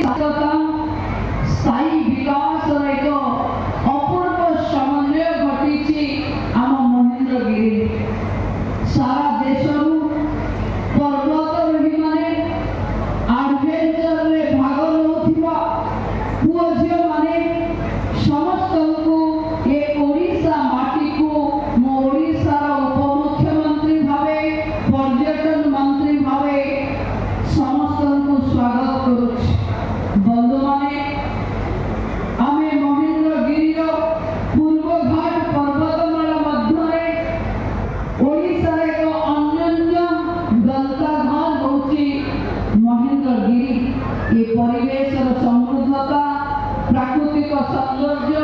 सतता स्थायी विकास एक अपूर्व समन्वय घटी आम महेंद्रगिरी सारा देश पर्वतारोही माने एडवेंचर रे भाग नौथिबा पुओ झियो माने समस्त को ये ओडिशा माटी को मो ओडिशा उपमुख्यमंत्री भावे पर्यटन मंत्री भावे समस्त को स्वागत करुछि। बंधु माने आमे महेंद्रगिरी पूर्व घाट पर्वतमाला मध्य ओडिशा एक अन्य गंताघाट होची महेंद्रगिरी। ये परिवेश समृद्धता प्राकृतिक सौंदर्य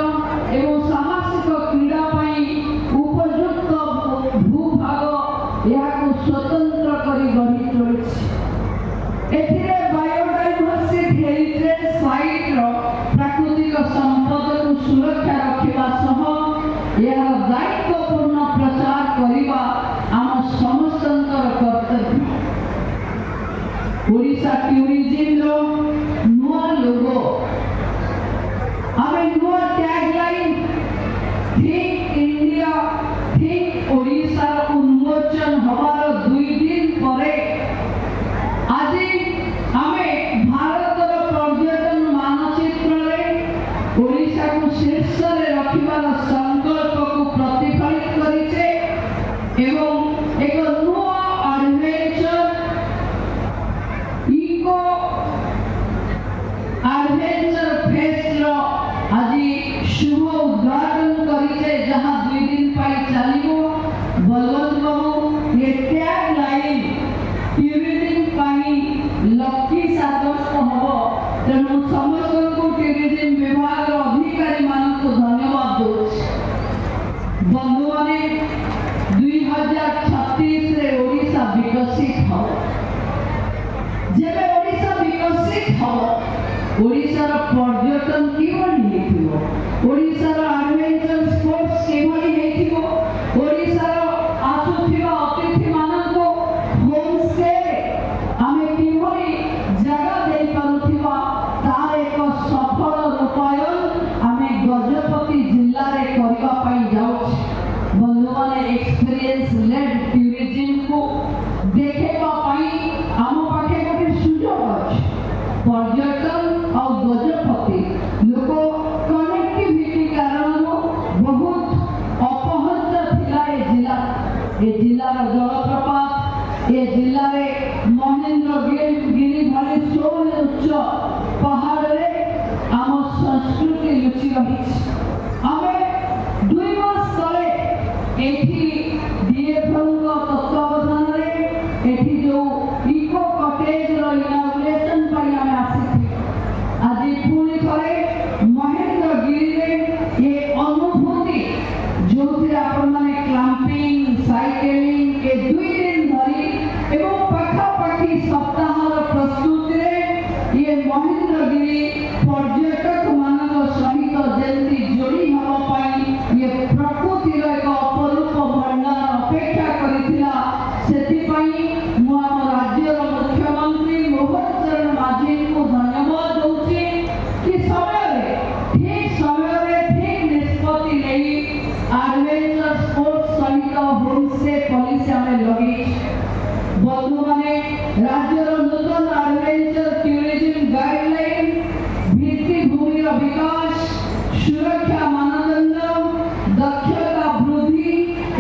एवं साहसिक क्रीड़ा उपयुक्त भूभाग यहाँ स्वतंत्र करी गढ़ी तोड़ी। बायोडाइवर्सिटी हेरिटेज साइट प्राकृतिक संपद को सुरक्षा रखा सह यह दायित्वपूर्ण प्रचार करने आम समस्त कर्तव्य। ओडिशा टूरिज्म नुआ लोगो आमे नुआ tagline think India think Odisha उन्मोचन हमार 2 दिन परे आज आमे भारत पर्यटन मानचित्र रे ओडिशा को शीर्ष रे रखिबार संकल्प को प्रतिफलित करिছে एवं एक नुआ एडवेंचर इको एडवेंचर फेस्ट रो आज शुभ उद्घाटन करिছে जहां 2 दिन पाई चलिबो। बलवंत बाबू ये टैग लाइन टूरिज्म पाई लक्की साब्यस्त हबो तेणु समस्त को टूरिज्म विभाग अधिकारी मान को धन्यवाद दोछ। बंधु माने 2036 रे ओडिशा विकसित हो जेबे ओडिशा विकसित हो ओडिशा रो पर्यटन किभली हेतिबो ओडिशा रो एडवेंचर स्पोर्ट्स किभली हेतिबो ओडिशा रो आसुथिबा अतिथि मानको होम स्टे आमे किभली जगह देई पारुथिबा तार एक सफल रूपायन आमे गजपति जिल्ला रे करिबा पई जाउछ। बंधु माने एक्सपीरियंस लेड टूरिज्म को देखेबा पई आम पाखे गोटे सुजोग अछि। पर्यटन और गजपति लोक कनेक्टिविटी कारण बहुत अपहंच थिला ए जिला जलप्रपात ए जिला रे महेंद्रगिरी भली 16 उच्च पहाड़ रे आम संस्कृति लुचि रही। आमे 2 मास तले एठी डीएफओ तत्वावधान रे एठी जो इको कॉटेज रो इनॉग्रेशन पई आमे आसी आज पुणी थरे महेंद्रगिरी रे ये अनुभूति जो थे आपण माने क्लैंपिंग साइकिलिंग के 2 दिन धरी एवं पाखापाखी सप्ताह प्रस्तुति रे ये महेंद्रगिरी पर्यटक मानक सहित जेंती जोड़ी हवा पाई ये प्रकृति रो एक अपरूप भंडार अपेक्षा करिथिला। सेति पाई मु हम राज्य रो मुख्यमंत्री मोहन चरण माझी को धन्यवाद दउछि कि ठीक समय रे ठीक निष्पत्ति लेई एडवेंचर स्पोर्ट्स सहित होम स्टे पॉलिसी आमे लगी। बंधु माने राज्य रो नूतन एडवेंचर टूरिज्म गाइडलाइन भित्तिभूमि रो विकास सुरक्षा मानदंड दक्षता वृद्धि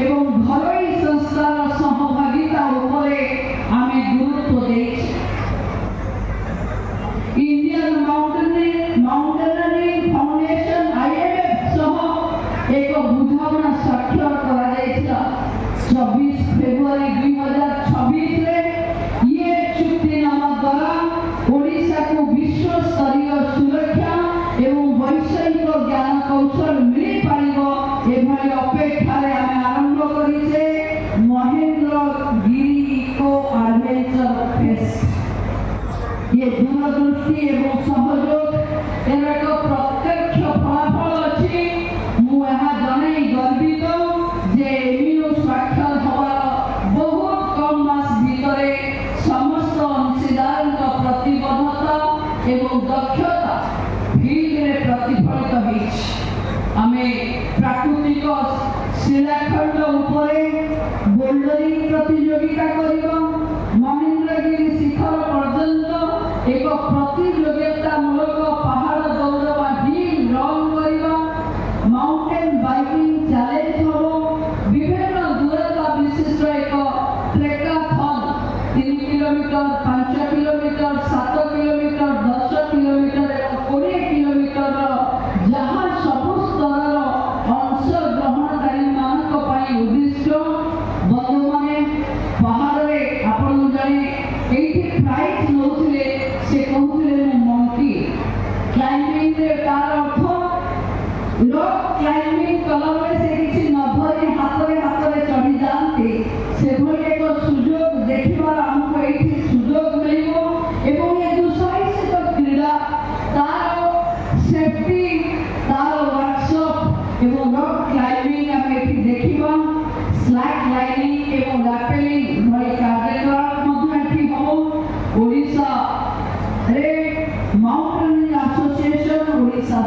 एवं घरोई संस्थार सहभागिता उपरे आमे गुरुत्व देछि। इंडियन माउंटेनरिंग फाउंडेशन आईएमएफ सह एक बुझामणा स्वाक्षर करा जायतिला 24 फेब्रुआरी 2026 रे ये चुक्तिनामा द्वारा ओडिशा को विश्व स्तरीय सुरक्षा एवं वैषयिक ज्ञान कौशल मिली पारिबो एभली अपेक्षा रे आमे आरंभ करिसे महेंद्रगिरी इको एडवेंचर फेस्ट। ये दूरदृष्टि एवं सहयोग एर एक प्रत्यक्ष फलाफल अछि। मु यहाँ जनै गर्वित जे एमिनो स्वाक्षर हवार बहुत कम मास भितरे समस्त अंशीदार प्रतिबद्धता ଏବଂ ଦକ୍ଷତା ଫିଲ୍ଡରେ ପ୍ରତିଫଳିତ ହେଇଛି। ଆମେ ପ୍ରାକୃତିକ ଶିଳାଖଣ୍ଡ ଉପରେ ବୋଲ୍ଡରିଂ ପ୍ରତିଯୋଗିତା କରିବା, ମହେନ୍ଦ୍ରଗିରି ଶିଖର ପର୍ଯ୍ୟନ୍ତ ଏକ ପ୍ରତିଯୋଗିତାମୂଳକ ପାହାଡ଼ ଦୌଡ଼ ବା ହିଲ୍ ରନ୍ କରିବା, ମାଉଣ୍ଟେନ୍ ବାଇକିଂ ଚ୍ୟାଲେଞ୍ଜ ହେବ, ବିଭିନ୍ନ ଦୂରତା ବିଶିଷ୍ଟ ଏକ ଟ୍ରେକାଥନ୍ 3 କିଲୋମିଟର, 5 କିଲୋମିଟର, 7 କିଲୋମିଟର, 10 କିଲୋମିଟର ଏବଂ 20 କିଲୋମିଟର ଯାହା ସବୁ ସ୍ତରର ଅଂଶଗ୍ରହଣକାରୀମାନଙ୍କ ପାଇଁ ଉଦ୍ଦିଷ୍ଟ। ବନ୍ଧୁମାନେ, ପାହାଡ଼ରେ ଆପଣଙ୍କୁ ଜଣେ ଏଇଠି ପ୍ରାଇଜ୍ ନେଉଥିଲେ, ସେ କହୁଥିଲେ ମୁଁ ମଙ୍କି କ୍ଲାଇମ୍ବିଂରେ ତାର ଅର୍ଥ ରକ୍ କ୍ଲାଇମ୍ବିଂ କଲାବେଳେ ସେ କିଛି ନ ଧରି ହାତରେ ଚଢ଼ି ଯାଆନ୍ତି। ସେଭଳି ଏକ ସୁଯୋଗ ଦେଖିବାର ଆମକୁ ଏଇଠି ସୁଯୋଗ ମିଳିବ ଏବଂ ଏ ଦୁଃସାହସିକ କ୍ରୀଡ଼ା ତାର ସେଫ୍ଟି, ତାର ୱାର୍କସପ୍ ଏବଂ ରକ୍ କ୍ଲାଇମ୍ବିଂ ଆମେ ଏଠି ଦେଖିବା। ସ୍ଲାକ୍ ଲାଇନିଂ ଏବଂ ରାପେଲିଂ ଭଳି କାର୍ଯ୍ୟକଳାପ ମଧ୍ୟ ଏଠି ହେବ। ଓଡ଼ିଶାରେ ମାଉଣ୍ଟେନିଂ ଆସୋସିଏସନ, ଓଡ଼ିଶା